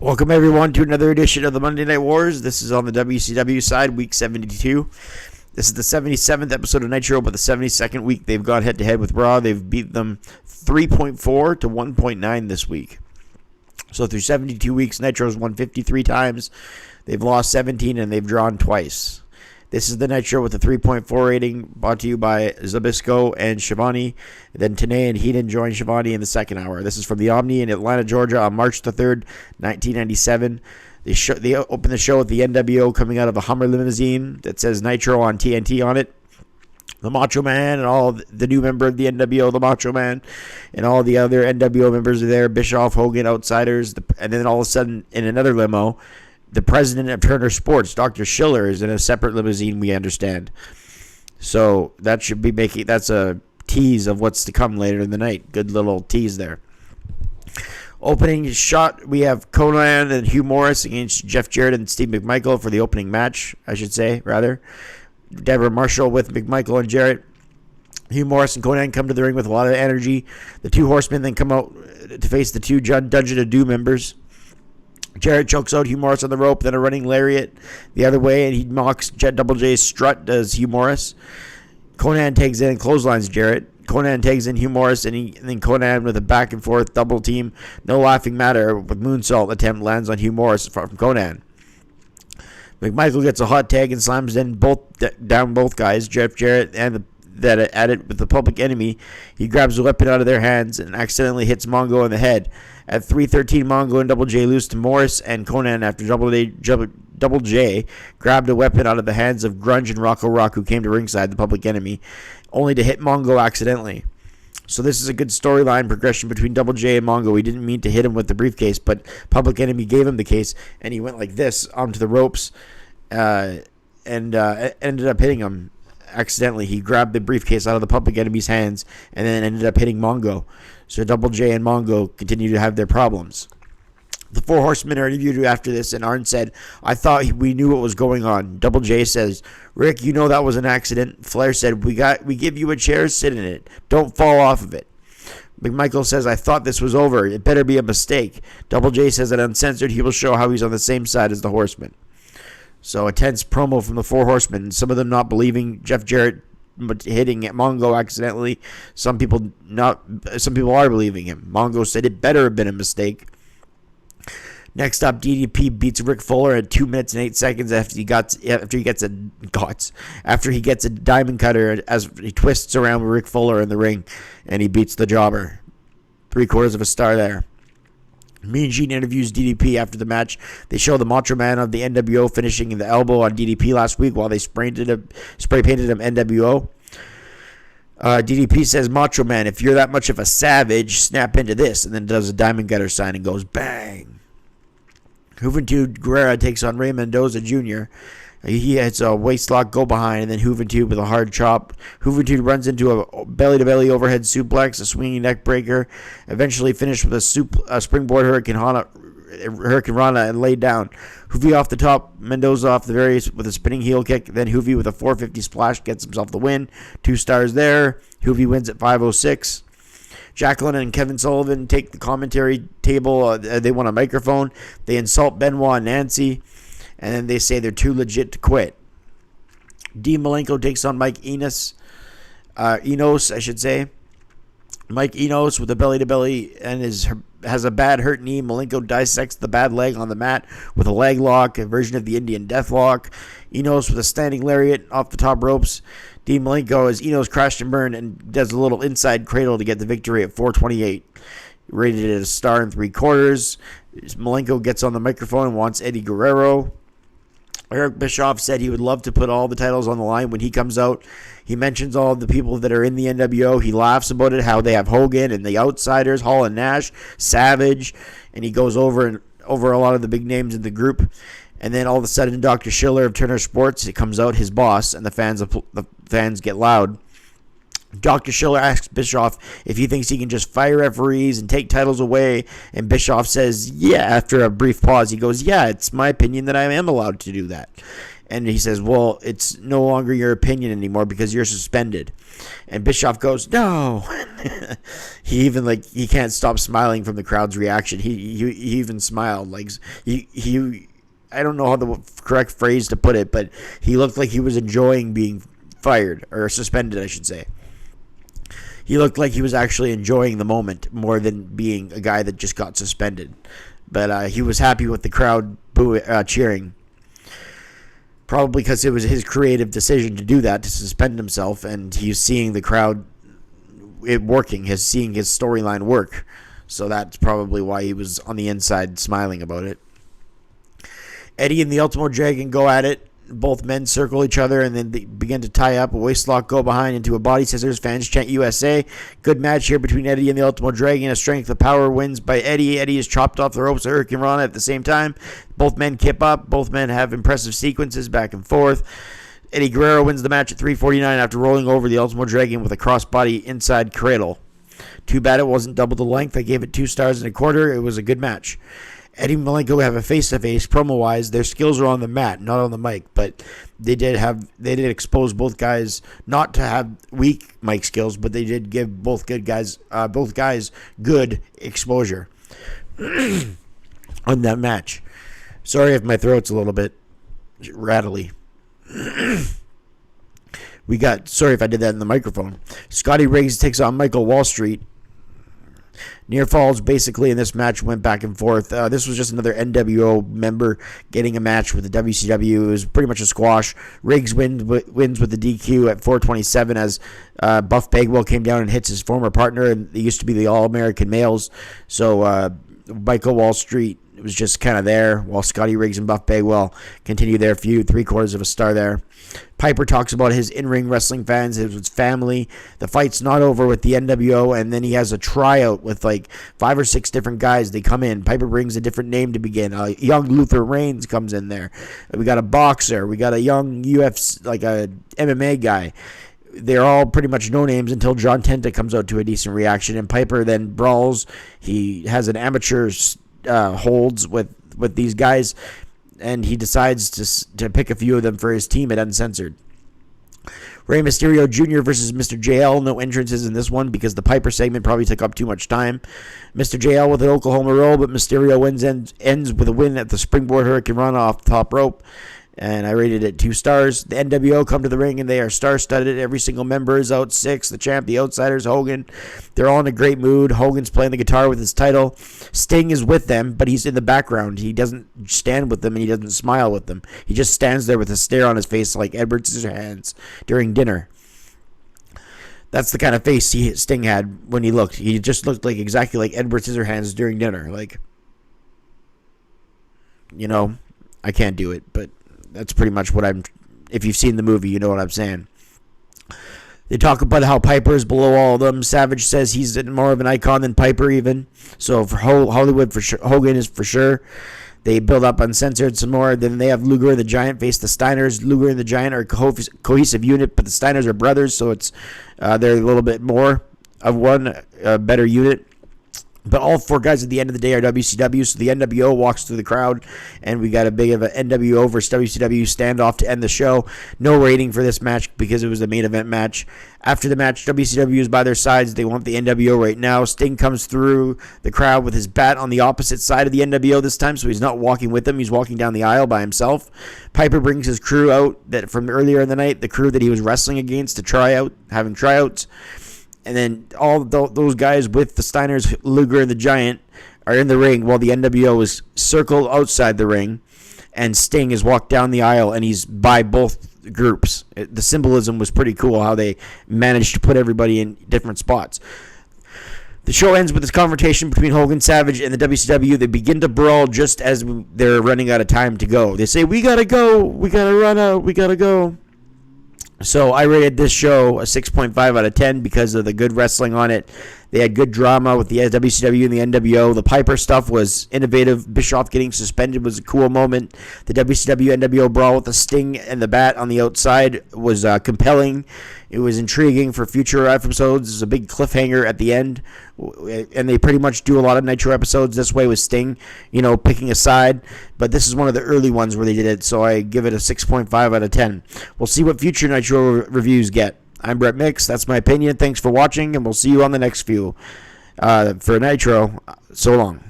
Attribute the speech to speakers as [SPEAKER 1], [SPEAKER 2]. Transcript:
[SPEAKER 1] Welcome everyone to another edition of the Monday Night Wars. This is on the WCW side, week 72. This is the 77th episode of Nitro, but the 72nd week they've gone head-to-head with Raw. They've beat them 3.4 to 1.9 this week. So through 72 weeks, Nitro's won 53 times. They've lost 17, and they've drawn twice. This is the Nitro with a 3.4 rating, brought to you by Zabisco and Shivani. Then Tanay and Heenan join Shivani in the second hour. This is from the Omni in Atlanta, Georgia on March the 3rd, 1997. They open the show with the nWo coming out of a Hummer limousine that says Nitro on TNT on it. The Macho Man and all the new member of the nWo, the Macho Man, and all the other nWo members are there. Bischoff, Hogan, Outsiders, and then all of a sudden in another limo, the president of Turner Sports, Dr. Schiller, is in a separate limousine, we understand. So that should be that's a tease of what's to come later in the night. Good little tease there. Opening shot, we have Conan and Hugh Morris against Jeff Jarrett and Steve McMichael for the opening match, I should say, rather. Deborah Marshall with McMichael and Jarrett. Hugh Morris and Conan come to the ring with a lot of energy. The two horsemen then come out to face the two Dungeon of Doom members. Jarrett chokes out Hugh Morris on the rope, then a running lariat the other way, and he mocks Double J's strut, does Hugh Morris. Conan tags in and clotheslines Jarrett. Conan tags in Hugh Morris, and then Conan with a back and forth double team, no laughing matter, with moonsault attempt lands on Hugh Morris from Conan. McMichael gets a hot tag and slams down both guys, Jeff Jarrett and at it with the Public Enemy. He grabs a weapon out of their hands and accidentally hits Mongo in the head. At 3:13, Mongo and Double J lose to Morris and Conan after Double J grabbed a weapon out of the hands of Grunge and Rocco Rock, who came to ringside, the Public Enemy, only to hit Mongo accidentally. So this is a good storyline progression between Double J and Mongo. He didn't mean to hit him with the briefcase, but Public Enemy gave him the case, and he went like this onto the ropes and ended up hitting him accidentally. He grabbed the briefcase out of the Public Enemy's hands and then ended up hitting Mongo. So Double J and Mongo continue to have their problems. The four horsemen are interviewed after this, and Arn said, "I thought we knew what was going on." Double J says, "Rick, you know that was an accident." Flair said, we give you a chair, sit in it. Don't fall off of it." McMichael says, "I thought this was over. It better be a mistake." Double J says that uncensored, he will show how he's on the same side as the horsemen. So a tense promo from the four horsemen, some of them not believing Jeff Jarrett hitting at Mongo accidentally. Some people are believing him. Mongo said it better have been a mistake. Next up, DDP beats Rick Fuller at 2 minutes and 8 seconds after he gets a diamond cutter as he twists around with Rick Fuller in the ring, and he beats the jobber. 3/4 of a star there. Mean Gene interviews DDP after the match. They show the Macho Man of the nWo finishing in the elbow on DDP last week while they spray painted him nWo. DDP says, "Macho Man, if you're that much of a savage, snap into this," and then does a diamond cutter sign and goes bang. Juventud Guerrera takes on Ray Mendoza Jr. He hits a waistlock go behind, and then Juventud with a hard chop. Juventud runs into a belly-to-belly overhead suplex, a swinging neck breaker, eventually finished with a springboard Hurricane Rana and laid down. Juvi off the top, Mendoza off the various with a spinning heel kick, then Juvi with a 450 splash gets himself the win. 2 stars there. Juvi wins at 5:06. Jacqueline and Kevin Sullivan take the commentary table. They want a microphone. They insult Benoit and Nancy, and then they say they're too legit to quit. Dean Malenko takes on Mike Enos, I should say. Mike Enos with a belly-to-belly and has a bad hurt knee. Malenko dissects the bad leg on the mat with a leg lock, a version of the Indian death lock. Enos with a standing lariat off the top ropes. Dean Malenko as Enos crashed and burned and does a little inside cradle to get the victory at 4:28. Rated at a star and 3/4. Malenko gets on the microphone and wants Eddie Guerrero. Eric Bischoff said he would love to put all the titles on the line when he comes out. He mentions all of the people that are in the nWo. He laughs about it, how they have Hogan and the Outsiders, Hall and Nash, Savage, and he goes over a lot of the big names in the group. And then all of a sudden, Dr. Schiller of Turner Sports, it comes out, his boss, and the fans get loud. Dr. Schiller asks Bischoff if he thinks he can just fire referees and take titles away, and Bischoff says, yeah, after a brief pause. He goes, yeah, it's my opinion that I am allowed to do that. And he says, well, it's no longer your opinion anymore because you're suspended. And Bischoff goes, no. He can't stop smiling from the crowd's reaction. He even smiled. Like, he I don't know how the correct phrase to put it, but he looked like he was enjoying being fired, or suspended, I should say. He looked like he was actually enjoying the moment more than being a guy that just got suspended. But he was happy with the crowd cheering. Probably because it was his creative decision to do that, to suspend himself, and he's seeing the crowd working, seeing his storyline work. So that's probably why he was on the inside smiling about it. Eddie and the Ultimo Dragon go at it. Both men circle each other, and then they begin to tie up. A waistlock, go behind into a body scissors. Fans chant USA. Good match here between Eddie and the Ultimo Dragon. A strength of power wins by Eddie. Eddie is chopped off the ropes of Hurricane Rana at the same time. Both men kip up. Both men have impressive sequences back and forth. Eddie Guerrero wins the match at 3:49 after rolling over the Ultimo Dragon with a crossbody inside cradle. Too bad it wasn't double the length. I gave it 2 stars and a quarter. It was a good match. Eddie and Malenko have a face-to-face promo-wise. Their skills are on the mat, not on the mic, but they did expose both guys not to have weak mic skills, but they did give both guys good exposure on that match. Sorry if my throat's a little bit rattly. Sorry if I did that in the microphone. Scotty Riggs takes on Michael Wall Street. Near falls basically in this match went back and forth. This was just another nWo member getting a match with the WCW. It was pretty much a squash. Riggs wins with the DQ at 4:27 as Buff Bagwell came down and hits his former partner. And they used to be the All-American males. So Michael Wall Street was just kind of there while Scotty Riggs and Buff Bagwell continue their feud. 3/4 of a star there. Piper talks about his in-ring wrestling fans, his family. The fight's not over with the nWo, and then he has a tryout with like 5 or 6 different guys. They come in. Piper brings a different name to begin. Young Luther Reigns comes in there. We got a boxer. We got a young UFC, like a MMA guy. They're all pretty much no names until John Tenta comes out to a decent reaction, and Piper then brawls. He has an amateur holds with these guys, and he decides to pick a few of them for his team at Uncensored. Rey Mysterio Jr. versus Mr. JL. No entrances in this one because the Piper segment probably took up too much time. Mr. JL with an Oklahoma roll, but Mysterio ends with a win at the Springboard Hurricane Rana off the top rope. And I rated it 2 stars. The nWo come to the ring, and they are star-studded. Every single member is out 6. The champ, the Outsiders, Hogan. They're all in a great mood. Hogan's playing the guitar with his title. Sting is with them, but he's in the background. He doesn't stand with them, and he doesn't smile with them. He just stands there with a stare on his face like Edward Scissorhands during dinner. That's the kind of face Sting had when he looked. He just looked like exactly like Edward Scissorhands during dinner. Like, I can't do it, but that's pretty much what if you've seen the movie, you know what I'm saying. They talk about how Piper is below all of them. Savage says he's more of an icon than Piper even. So for Hollywood, for sure, Hogan is for sure. They build up Uncensored some more. Then they have Luger and the Giant face the Steiners. Luger and the Giant are a cohesive unit, but the Steiners are brothers, so it's they're a little bit more of one better unit. But all 4 guys at the end of the day are WCW, so the nWo walks through the crowd, and we got a big of a nWo versus WCW standoff to end the show. No rating for this match because it was the main event match. After the match, WCW is by their sides. They want the nWo right now. Sting comes through the crowd with his bat on the opposite side of the nWo this time, so he's not walking with them. He's walking down the aisle by himself. Piper brings his crew out that from earlier in the night, the crew that he was wrestling against to having tryouts. And then all those guys with the Steiners, Luger, and the Giant are in the ring while the nWo is circled outside the ring. And Sting has walked down the aisle, and he's by both groups. The symbolism was pretty cool, how they managed to put everybody in different spots. The show ends with this confrontation between Hogan, Savage, and the WCW. They begin to brawl just as they're running out of time to go. They say, "We gotta go. We gotta run out. We gotta go." So I rated this show a 6.5 out of 10 because of the good wrestling on it. They had good drama with the WCW and the nWo. The Piper stuff was innovative. Bischoff getting suspended was a cool moment. The WCW nWo brawl with the Sting and the bat on the outside was compelling. It was intriguing for future episodes. There's a big cliffhanger at the end, and they pretty much do a lot of Nitro episodes this way with Sting, picking a side. But this is one of the early ones where they did it, so I give it a 6.5 out of 10. We'll see what future Nitro reviews get. I'm Brett Mix. That's my opinion. Thanks for watching, and we'll see you on the next few. For Nitro, so long.